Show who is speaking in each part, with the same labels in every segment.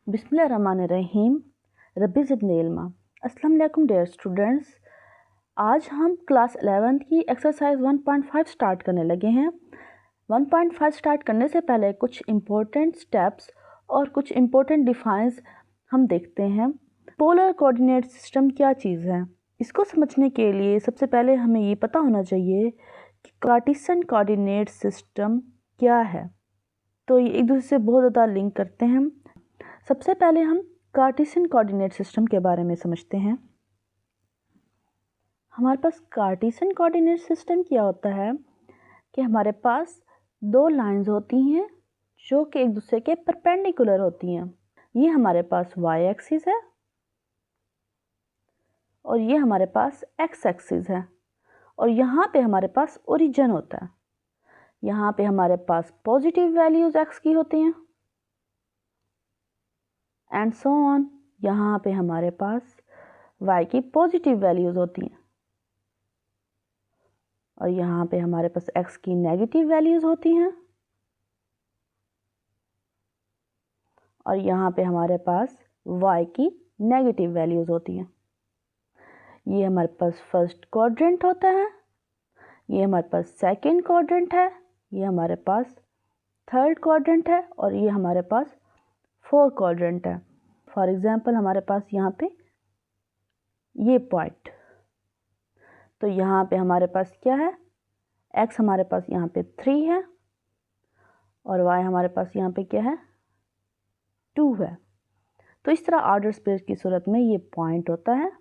Speaker 1: बिस्मिल्लाहिर्रहमानिर्रहीम। रब्बी ज़िदनी इल्मा। अस्सलाम वालेकुम डियर स्टूडेंट्स। आज हम क्लास 11th की एक्सरसाइज 1.5 स्टार्ट करने लगे हैं। 1.5 स्टार्ट करने से पहले कुछ इम्पोर्टेंट स्टेप्स और कुछ इम्पोर्टेंट डिफाइंस हम देखते हैं। पोलर कोऑर्डिनेट सिस्टम क्या चीज़ है, इसको समझने के लिए सबसे पहले हमें ये पता होना चाहिए कि कार्टेशियन कोऑर्डिनेट सिस्टम क्या है। तो ये एक दूसरे से बहुत ज़्यादा लिंक करते हैं। सबसे पहले हम कार्टेशियन कोऑर्डिनेट सिस्टम के बारे में समझते हैं। हमारे पास कार्टेशियन कोऑर्डिनेट सिस्टम क्या होता है कि हमारे पास दो लाइंस होती हैं जो कि एक दूसरे के परपेंडिकुलर होती हैं। ये हमारे पास वाई एक्सिस है और ये हमारे पास एक्स एक्सिस है, और यहाँ पे हमारे पास ओरिजिन होता है। यहाँ पे हमारे पास पॉजिटिव वैल्यूज एक्स की होती हैं एंड सो ऑन। यहाँ पे हमारे पास y की पॉजिटिव वैल्यूज होती हैं और यहाँ पे हमारे पास x की नेगेटिव वैल्यूज होती हैं और यहाँ पे हमारे पास y की नेगेटिव वैल्यूज होती हैं। ये हमारे पास फर्स्ट क्वाड्रेंट होता है, ये हमारे पास सेकंड क्वाड्रेंट है, ये हमारे पास थर्ड क्वाड्रेंट है और ये हमारे पास फोर्थ क्वाड्रेंट है। फॉर एग्जांपल हमारे पास यहाँ पे ये पॉइंट, तो यहाँ पे हमारे पास क्या है, x हमारे पास यहाँ पे 3 है और y हमारे पास यहाँ पे क्या है, 2 है। तो इस तरह ऑर्डर स्पेस की सूरत में ये पॉइंट होता है।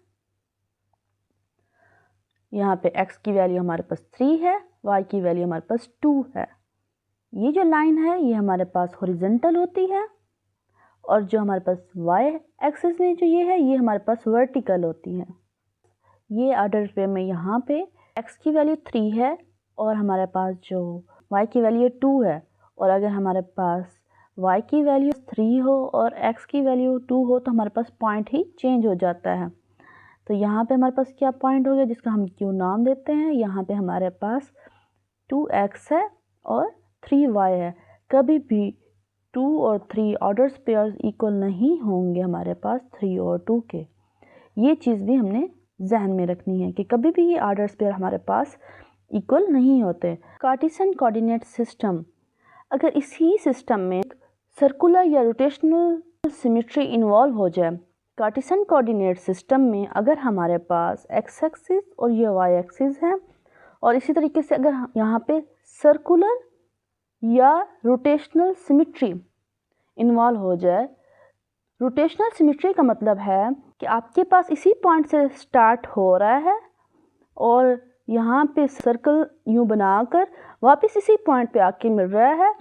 Speaker 1: यहाँ पे x की वैल्यू हमारे पास 3 है, y की वैल्यू हमारे पास 2 है। ये जो लाइन है ये हमारे पास हॉरिजॉन्टल होती है और जो हमारे पास y एक्सिस में जो ये है ये हमारे पास वर्टिकल होती है। ये ऑर्डर पे में यहाँ पे x की वैल्यू 3 है और हमारे पास जो y की वैल्यू 2 है, और अगर हमारे पास y की वैल्यू 3 हो और x की वैल्यू 2 हो तो हमारे पास पॉइंट ही चेंज हो जाता है। तो यहाँ पे हमारे पास क्या पॉइंट हो गया जिसका हम q नाम देते हैं। यहाँ पे हमारे पास 2x है और 3y है। कभी भी 2 और 3 ऑर्डर पेयर्स इक्वल नहीं होंगे हमारे पास 3 और 2 के। ये चीज़ भी हमने जहन में रखनी है कि कभी भी ये ऑर्डर पेयर हमारे पास इक्वल नहीं होते। कार्टेशियन कोऑर्डिनेट सिस्टम, अगर इसी सिस्टम में सर्कुलर या रोटेशनल सिमेट्री इन्वॉल्व हो जाए, कार्टेशियन कोऑर्डिनेट सिस्टम में अगर हमारे पास एक्स एक्सिस और ये वाई एक्सिस है और इसी तरीके से अगर यहाँ पे सर्कुलर या रोटेशनल सिमेट्री इन्वॉल्व हो जाए। रोटेशनल सिमेट्री का मतलब है कि आपके पास इसी पॉइंट से स्टार्ट हो रहा है और यहाँ पे सर्कल यूँ बनाकर वापस इसी पॉइंट पे आके मिल रहा है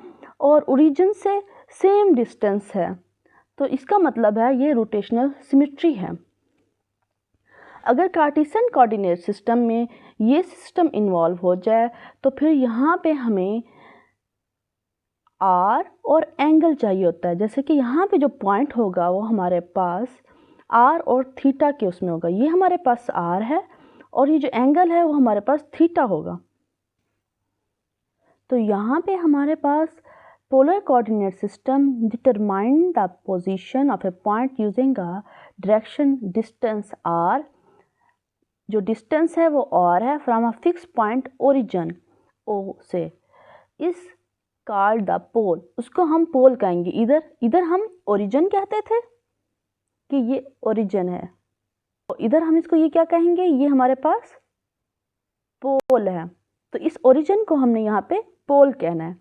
Speaker 1: और ओरिजिन से सेम डिस्टेंस है, तो इसका मतलब है ये रोटेशनल सिमेट्री है। अगर कार्टेशियन कोऑर्डिनेट सिस्टम में ये सिस्टम इन्वॉल्व हो जाए तो फिर यहाँ पे हमें आर और एंगल चाहिए होता है। जैसे कि यहाँ पे जो पॉइंट होगा वो हमारे पास आर और थीटा के उसमें होगा। ये हमारे पास आर है और ये जो एंगल है वो हमारे पास थीटा होगा। तो यहाँ पे हमारे पास polar coordinate system determine the position of a point using a direction distance r. जो डिस्टेंस है वो आर है from a fix point origin O से, इस कॉल्ड द पोल। उसको हम पोल कहेंगे। इधर हम ओरिजिन कहते थे कि ये ओरिजिन है, तो इधर हम इसको ये क्या कहेंगे, ये हमारे पास पोल है। तो इस ओरिजिन को हमने यहाँ पे पोल कहना है,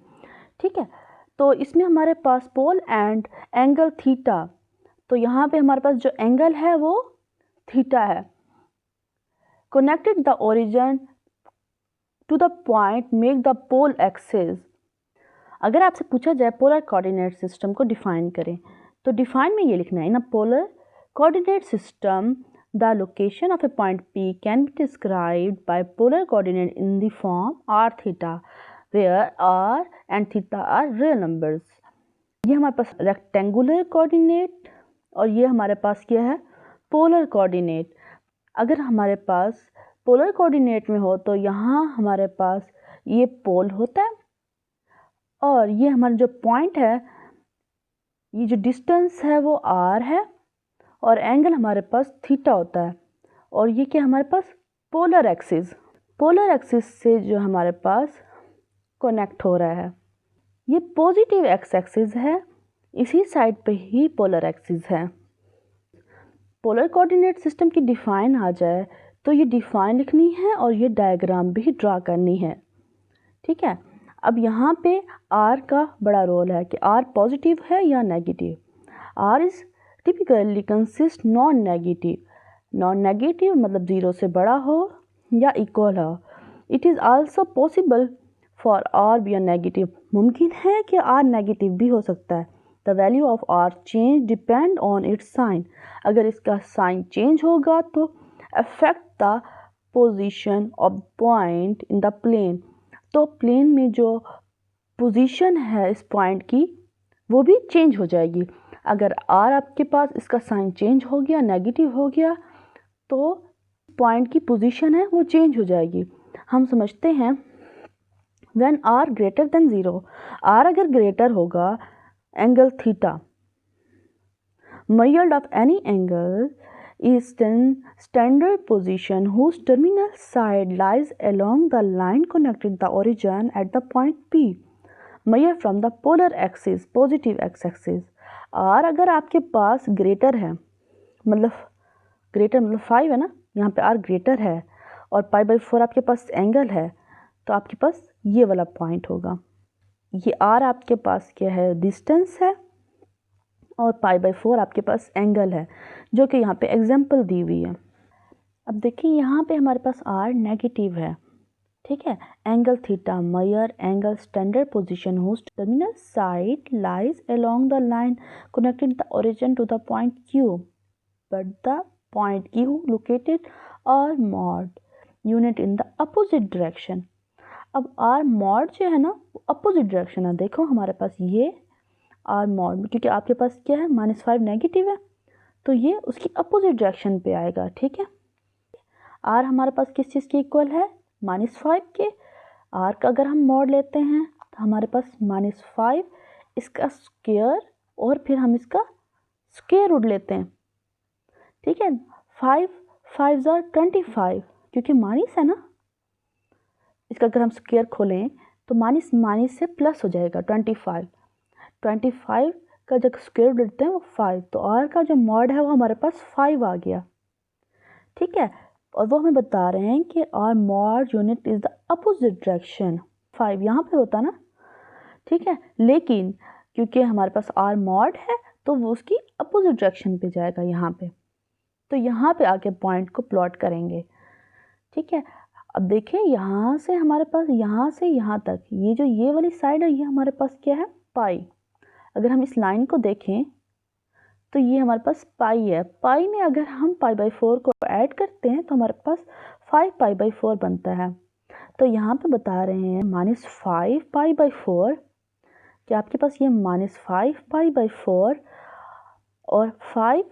Speaker 1: ठीक है। तो इसमें हमारे पास पोल एंड एंगल थीटा, तो यहाँ पे हमारे पास जो एंगल है वो थीटा है। Connected the origin to the point make the pole axis. अगर आपसे पूछा जाए पोलर कोऑर्डिनेट सिस्टम को डिफाइन करें, तो डिफाइन में ये लिखना है, in a polar coordinate system the location of a point P can be described by polar coordinate in the form r theta where r and theta are real numbers. ये हमारे पास rectangular coordinate और ये हमारे पास क्या है, polar coordinate. अगर हमारे पास पोलर कोऑर्डिनेट में हो तो यहाँ हमारे पास ये पोल होता है और ये हमारा जो पॉइंट है ये जो डिस्टेंस है वो r है और एंगल हमारे पास थीटा होता है। और ये क्या हमारे पास पोलर एक्सिस से जो हमारे पास कनेक्ट हो रहा है, ये पॉजिटिव एक्स एक्सिस है, इसी साइड पे ही पोलर एक्सिस है। पोलर कोऑर्डिनेट सिस्टम की डिफाइन आ जाए तो ये डिफाइन लिखनी है और ये डायग्राम भी ड्रा करनी है, ठीक है। अब यहाँ पे r का बड़ा रोल है कि r पॉजिटिव है या negative. r is typically consist non negative मतलब 0 से बड़ा हो या इक्वल हो। It is also possible for r be negative, मुमकिन है कि r नेगेटिव भी हो सकता है। The value of r change depend on its sign, अगर इसका साइन चेंज होगा तो affect the position of point in the plane, तो प्लेन में जो पोजीशन है इस पॉइंट की वो भी चेंज हो जाएगी। अगर r आपके पास इसका साइन चेंज हो गया, नेगेटिव हो गया, तो पॉइंट की पोजीशन है वो चेंज हो जाएगी। हम समझते हैं when r greater than 0, r अगर ग्रेटर होगा angle theta, measured of any angle is standard position whose terminal side lies along the line connecting the origin at the point P, measured from the polar axis, positive x-axis। r अगर आपके पास greater है, मतलब greater मतलब 5 है ना, यहाँ पे r greater है और π/4 आपके पास एंगल है, तो आपके पास ये वाला पॉइंट होगा। ये r आपके पास क्या है, डिस्टेंस है, और π/4 आपके पास एंगल है, जो कि यहाँ पे एग्जाम्पल दी हुई है। अब देखिए यहाँ पे हमारे पास r नेगेटिव है, ठीक है। Angle theta measure angle standard position whose terminal side lies along the line connecting the origin to the point Q, but the point Q located r mod unit in the opposite direction. अब r mod जो है ना वो opposite direction है। देखो हमारे पास ये r mod, क्योंकि आपके पास क्या है -5 नेगेटिव है, तो ये उसकी अपोजिट डायरेक्शन पे आएगा, ठीक है। r हमारे पास किस चीज़ के इक्वल है, -5 के। r का अगर हम मॉड लेते हैं तो हमारे पास -5 इसका स्क्वायर और फिर हम इसका स्क्वायर रूट लेते हैं, ठीक है। 5 5 are 25, क्योंकि माइनस है ना, इसका अगर हम स्क्वायर खोलें तो माइनस माइनस से प्लस हो जाएगा 25 का जब स्क्वायर रूट लेते हैं वो 5, तो r का जो मॉड है वो हमारे पास 5 आ गया, ठीक है। और वो हमें बता रहे हैं कि r mod unit is the opposite direction, 5 यहाँ पे होता ना, ठीक है। लेकिन क्योंकि हमारे पास r mod है तो वो उसकी अपोजिट डायरेक्शन पे जाएगा यहाँ पे, तो यहाँ पे आके पॉइंट को प्लॉट करेंगे, ठीक है। अब देखिए यहाँ से हमारे पास यहाँ से यहाँ तक ये जो ये वाली साइड है ये हमारे पास क्या है, पाई। अगर हम इस लाइन को देखें तो ये हमारे पास पाई है। पाई में अगर हम π/4 को ऐड करते हैं तो हमारे पास 5 π/4 बनता है। तो यहाँ पे बता रहे हैं -5 π/4, कि आपके पास ये -5 π/4 और 5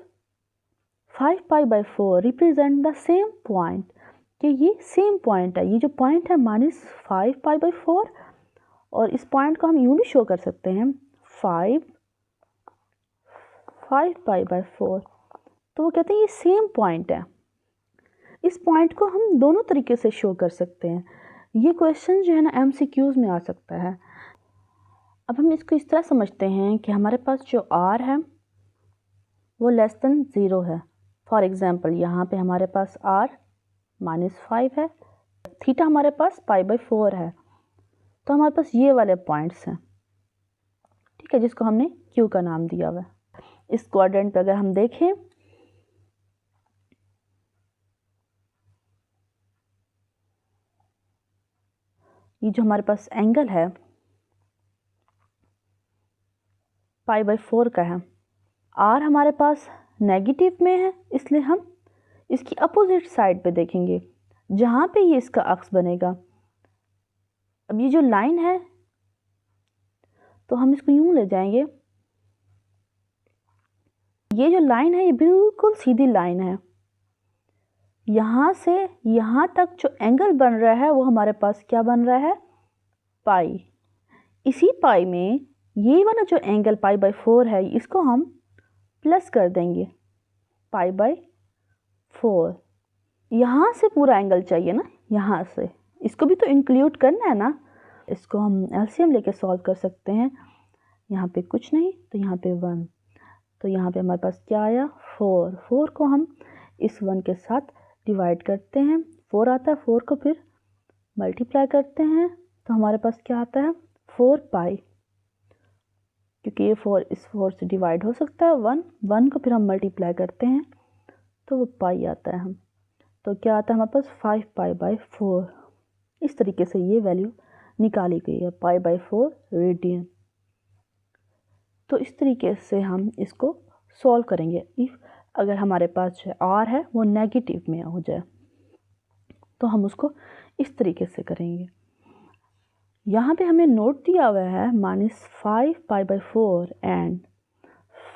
Speaker 1: π/4 रिप्रेजेंट द सेम पॉइंट, कि ये सेम पॉइंट है। ये जो पॉइंट है -5 π/4, और इस पॉइंट को हम यूँ भी शो कर सकते हैं 5 π/4, तो वो कहते हैं ये सेम पॉइंट है। इस पॉइंट को हम दोनों तरीके से शो कर सकते हैं। ये क्वेश्चन जो है ना MCQs में आ सकता है। अब हम इसको इस तरह समझते हैं कि हमारे पास जो r है वो लेस देन 0 है। फॉर एग्जांपल यहाँ पे हमारे पास r -5 है, थीटा हमारे पास π/4 है, तो हमारे पास ये वाले पॉइंट्स हैं, ठीक है, जिसको हमने Q का नाम दिया हुआ है। इस क्वाड्रेंट पे अगर हम देखें ये जो हमारे पास एंगल है π/4 का है, r हमारे पास नेगेटिव में है, इसलिए हम इसकी अपोजिट साइड पे देखेंगे जहाँ पे ये इसका अक्स बनेगा। अब ये जो लाइन है तो हम इसको यूं ले जाएंगे, ये जो लाइन है ये बिल्कुल सीधी लाइन है। यहाँ से यहाँ तक जो एंगल बन रहा है वो हमारे पास क्या बन रहा है, पाई। इसी पाई में ये वाला जो एंगल पाई बाई 4 है इसको हम प्लस कर देंगे पाई बाई 4। यहाँ से पूरा एंगल चाहिए ना, यहाँ से इसको भी तो इंक्लूड करना है ना। इसको हम एलसीएम लेके सॉल्व कर सकते हैं। यहाँ पे कुछ नहीं तो यहाँ पे 1, तो यहाँ पे हमारे पास क्या आया 4। 4 को हम इस 1 के साथ डिवाइड करते हैं, 4 आता है, 4 को फिर मल्टीप्लाई करते हैं तो हमारे पास क्या आता है 4 पाई, क्योंकि ये 4 इस 4 से डिवाइड हो सकता है। 1 को फिर हम मल्टीप्लाई करते हैं तो वो पाई आता है हम, तो क्या आता है हमारे पास 5 पाई बाई 4। इस तरीके से ये वैल्यू निकाली गई है, पाई बाई 4 रेडियन। तो इस तरीके से हम इसको सॉल्व करेंगे। इफ़ अगर हमारे पास जो आर है वो नेगेटिव में हो जाए तो हम उसको इस तरीके से करेंगे। यहाँ पे हमें नोट दिया हुआ है -5 pi by 4 and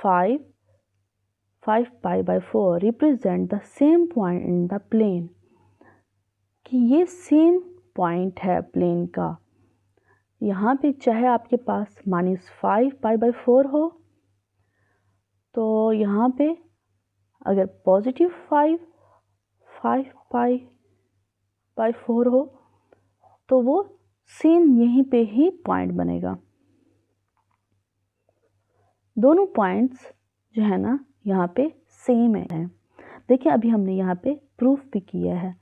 Speaker 1: 5 pi by 4 represent the same point in the plane, कि ये सेम पॉइंट है प्लेन का। यहाँ पे चाहे आपके पास -5 पाई बाई 4 हो तो यहाँ पे अगर पॉजिटिव 5 पाई बाई 4 हो तो वो सेम यहीं पे ही पॉइंट बनेगा। दोनों पॉइंट्स जो है ना यहाँ पे सेम है। देखिए अभी हमने यहाँ पे प्रूफ भी किया है।